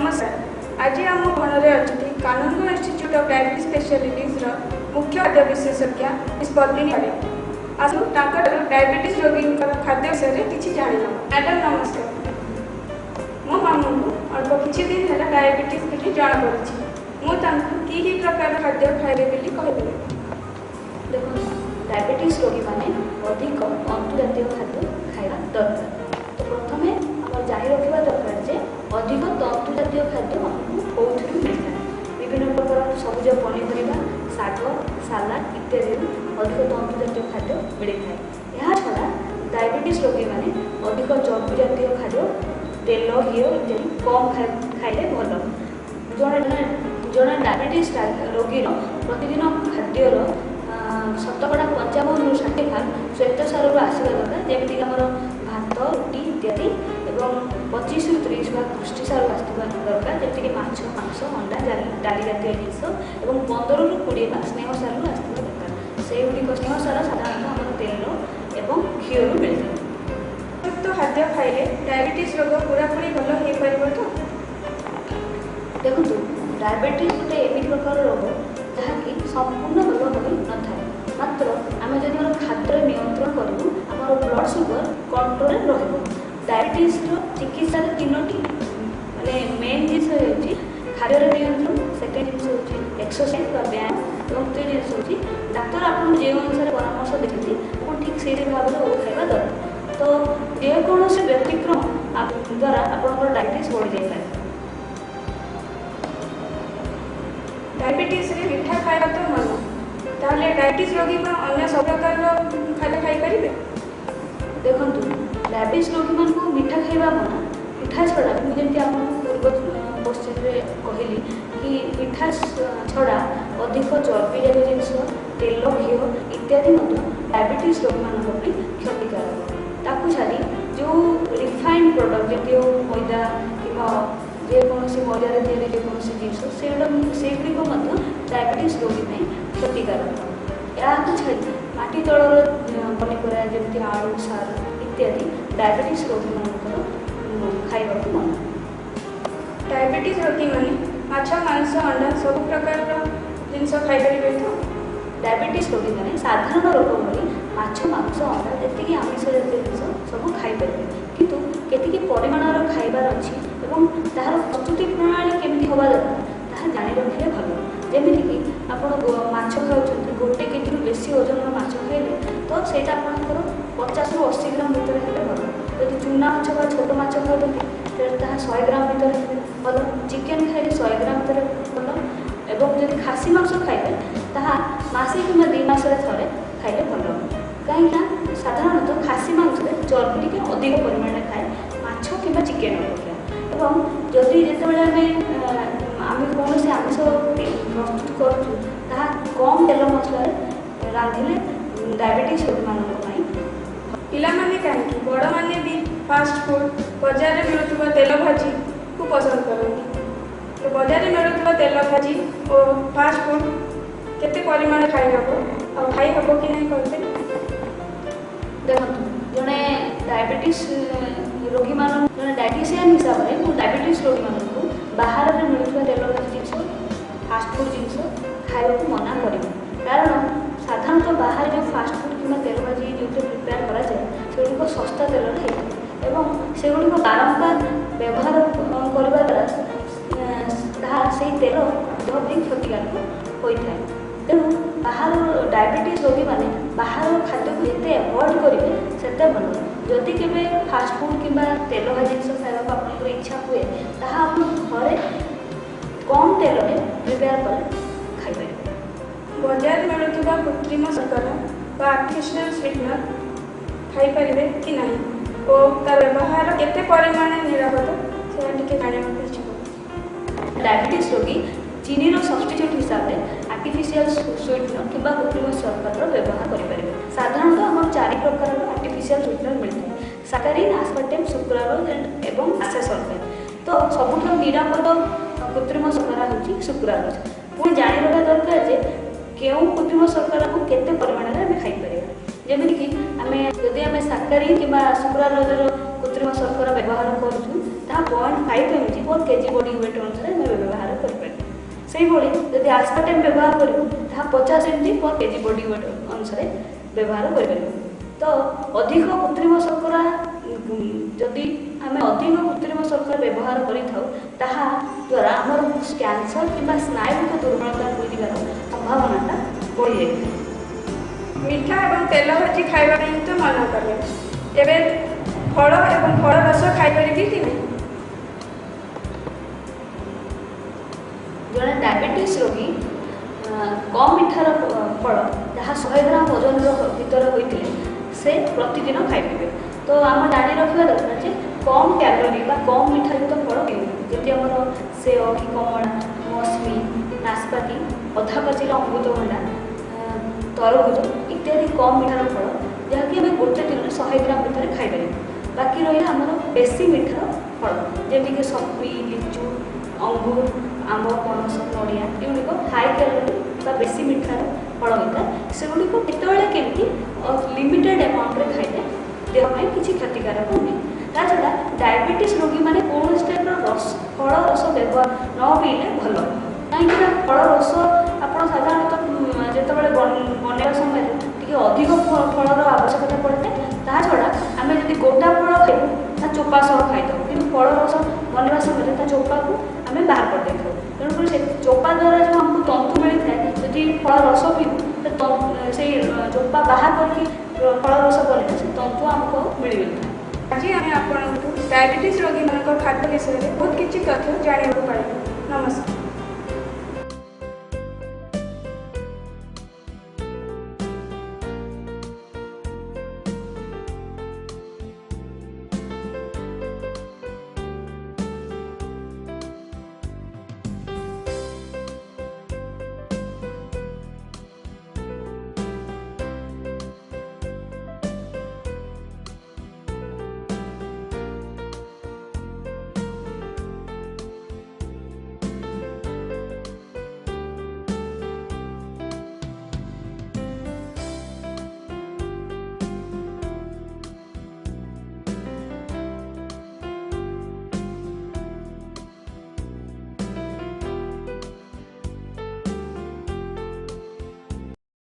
नमस्कार। आज आम गणरे अच्छा कानूनगो इंस्टीट्यूट ऑफ डायबिटीज स्पेशलिटीज मुख्य खाद्य विशेषज्ञ निष्पत्ति आसू डायबिटीज रोगी खाद्य विषय किसी जान। मैडम नमस्कार। मो मामू को अल्प किसी दिन है डायबिटीज बोली जमापड़ी मुझे कि प्रकार खाद्य खाइबे बोली कहबे। देखो डायबिटीज रोगी मैंने अधिक अंतर्जातीय खाद्य खाଇବା दरकार। तो प्रथम आम जानी रखा दरकार जे अधिक तंतुजातीय खाद्य आमको कौन मिलता है। विभिन्न प्रकार सबुज पनीपरिया शाग सालाड इत्यादि अधिक तंतुजातीय खाद्य मिलता है। यह छड़ा डायबिटीज रोगी मैंने अधिक चर्बी जातीय खाद्य तेल घी इत्यादि कम खाइले भल। जड़े डायबिटीज रोगीर प्रतिदिन खाद्यर 55 ରୁ 60 भाग श्वेतसार आसवा दरकार। जमीक आम भात रुटी इत्यादि और 25 ରୁ 30 भाग पुष्टिसार आसवा दरकार। जमीक माछ मांस अंडा डाली जातीय जिनस और 15 ରୁ 20 भाग स्नेहसार आसवा दरकार। से गुड़िक स्नेहसार साधारण आम तेल और घी मिलता है। तो खाद्य खाइले डायबिटीज रोग पूरापूरी भल हो पार। तो देखो डायबिटीज गोटे एमती प्रकार रोग जहाँकि संपूर्ण भल हो न था। मात्र आम जब खाद्य नियंत्रण करूँ आम ब्लड सुगर कंट्रोल रहा। डायबिटीज चिकित्सा 3टी माने मेन जिन खाद्य नियंत्रण, सेकेंड जिन एक्सरसाइज व्यायाम और तृतीय जिन डाक्तर आपको जो अनुसार परामर्श देते आप ठीक से भाव में वो खाଇବା दरकार। तो जेकोसी व्यतिक्रम द्वारा आप डायबिटीज बढ़ी जाए। डायबिटीज मीठा खाଇବା तो मन ताहले डायबिटीज रोगी अन्य सब प्रकार खाद्य खाई पारे। देखो डायबिटीज रोगी मान को मीठा खाଇବା मना। मीठा छड़ा मुझे आपको पूर्व क्वेश्चन कहली कि मीठा छड़ा अधिक चर्बी जातीय जिनस तेल घी इत्यादि डायबिटीज रोगी मान क्षतिकारक। ताकू छाड़ी जो रिफाइंड प्रोडक्ट जमी मैदा कि जेकोसी मैदार जेकोसी जिनस सेगुड़ी डायबिटीज रोगी क्षतिकारक। या छाड़ी माटी तलर पनीपरिया जमी आलू सार इत्यादि डायबिटीज रोगी मान खाइबा मन। डायबिटीज रोगी मैंने माछ मांस अंडा सब प्रकार जिनस खाईपर। तो डायबिटीज रोगी मैंने साधारण रोग भली माछ मांस अंडा जी आमिष जातीय जिन सब खाईपर किंतु केतिकी परिमाणर खाइबार अच्छी और तार प्रस्तुति प्रणाली केमी हवा दरकार ताहा जानी रखिले भल। जमीक आप माछ खाऊँ गोटे केजी रु बेसी ओजन माछ खाइले तो सहीटा आपंकर 50 ରୁ 80 ग्राम भितर है भल। यदि चूना माछ बा छोट माछ खाऊँ ताहा 100 ग्राम भितर भल। चिकेन खाइले 100 ग्राम भितर भल। और जब खासी मांस खाइले ताहा मासे कि 2 मासरे थरे खाइले भल। कहीं साधारणतः खासी मांस चर्बी टी अधिक परिमाण खाए माछ कि चिकेन अपेक्षा। और जदि जिते आम कौन से आमिष प्रस्तुत करूँ कम तेल मसला रांधिले डायबिटीज रोगी मानी। पिला माने कहीं बड़ माने भी फास्ट फूड बाजार में मिलुवा तेल भाजी को पसंद करती। तो बाजार में मिलुवा तेल भाजी और फास्ट फूड केते परिमाण खाई हम और खाई हम कि नहीं कहते। देखो जड़े डायबिटीज रोगी मान जड़े डायटिशियन हिसाब से डायबिटीज रोगी मान को बाहर में मिलुवा तेल भाजी जिन फास्ट फूड जिन खाइबा मना कर। कारण साधारणतः बाहर जो फास्ट फूड कि तेल भाजी जो प्रिपेयर कराए सेगुड़ी सस्ता तेल और सेगुड़ी बारंबार व्यवहार करने द्वारा से तेल देह क्षतिकारक होता है। तेणु बाहर डायबिटीज रोगी मैंने बाहर खाद्य को जिते अवॉइड करेंगे से भल। जदि के फास्ट फूड कि तेल भाजी जिन खावा आप इच्छा हुए ताहा घरे कम तेल में प्रिपेयर कर खाई। बाजार में मिलुवा कृत्रिम शर्करा व आर्टिफिशियल स्वीटनर खाईपर कि नहीं और तार व्यवहार केते परिमाण निरापद से जानवा इच्छुक। डायबिटीज रोगी चीनी सब्स्टिट्यूट हिसाब से आर्टिफिशियल स्वीटनर कि कृत्रिम शर्करा व्यवहार करेंगे। साधारणतः आम 4 प्रकार आर्टिफिशियल स्वीटनर मिलता है साकारीन आस्पार्टेम सुक्रालोज एवं आशा सल्फेट। तो सबुठ निरापद कृत्रिम शर्करा हूँ सुक्रालोज। पुणी जानी रखा दरकार जे क्यों कृत्रिम शर्करा को केते परिमाण में खाईपर। जमीक आम जदि आम साकारी कि सुक्रालोजर कृत्रिम शर्करा व्यवहार करूँ 0.5 mg पर केजी बॉडी वेट अनुसार आम व्यवहार करें। से जब आस्पार्टाम व्यवहार करूँ 50 mg पर केजी बॉडी वेट अनुसार व्यवहार करें। तो अधिक कृत्रिम शर्करा जदि आम अधिक कृत्रिम शर्करा व्यवहार द्वारा आमर कैंसर कि स्नायुविक दुर्बलता होइबार संभावना बढ़ी जाए। मिठा और तेल भाजी खाइबा नहीं तो मना कले एबे फल और फल रस खाइपारे कि नहीं? जड़े डायबिटीज रोगी कम मिठार फल जहाँ 100 ग्राम वजन भर होते से प्रतिदिन खाइबे। तो आम जाणी रखा दरकार जे कम कैलोरी बा कम मिठा युक्त फल जमी आम सेव कि कमला मौसमी नाशपाती अधा पाचिला अमृतभंडा तरबुज इत्यादि कम मिठार फल जहाँकि आम गोटे दिन 100 ग्राम भितर खाइपर। बाकी रहा आमर बेसी मिठार फल जमीक सपी लिचु अंगूर आंब पणस नड़िया एगुड़िक हाई कैलोरी बा बेसी मिठार फल होता है। सेगुड़िक केतबेले केमती लिमिटेड अमाउंट खाइले देह में किसी क्षतिकारक नुहे। ता छड़ा डायबिटीज रोगी मैंने कौन टाइप रस फल रस व्यवहार न पीले भल कहीं फल रस आप साधारणतः जो बनवा समय टी अधिक फलर आवश्यकता पड़े। ता छड़ा आम जब गोटा फल खाइबू चोपा सह खाईदे कि फल रस बनवा समय चोपा को आम बाहर कर देखाऊ। तेणुकर से चोपा द्वारा जो आमको तंतु मिलता है जदि फल रस पीबू तो से चोपा बाहर करके फल रस बने से तंतु आमको मिल। आज आम आपको डायबिटीज रोगी मान खाद्य विषय में बहुत किसी तथ्य जाना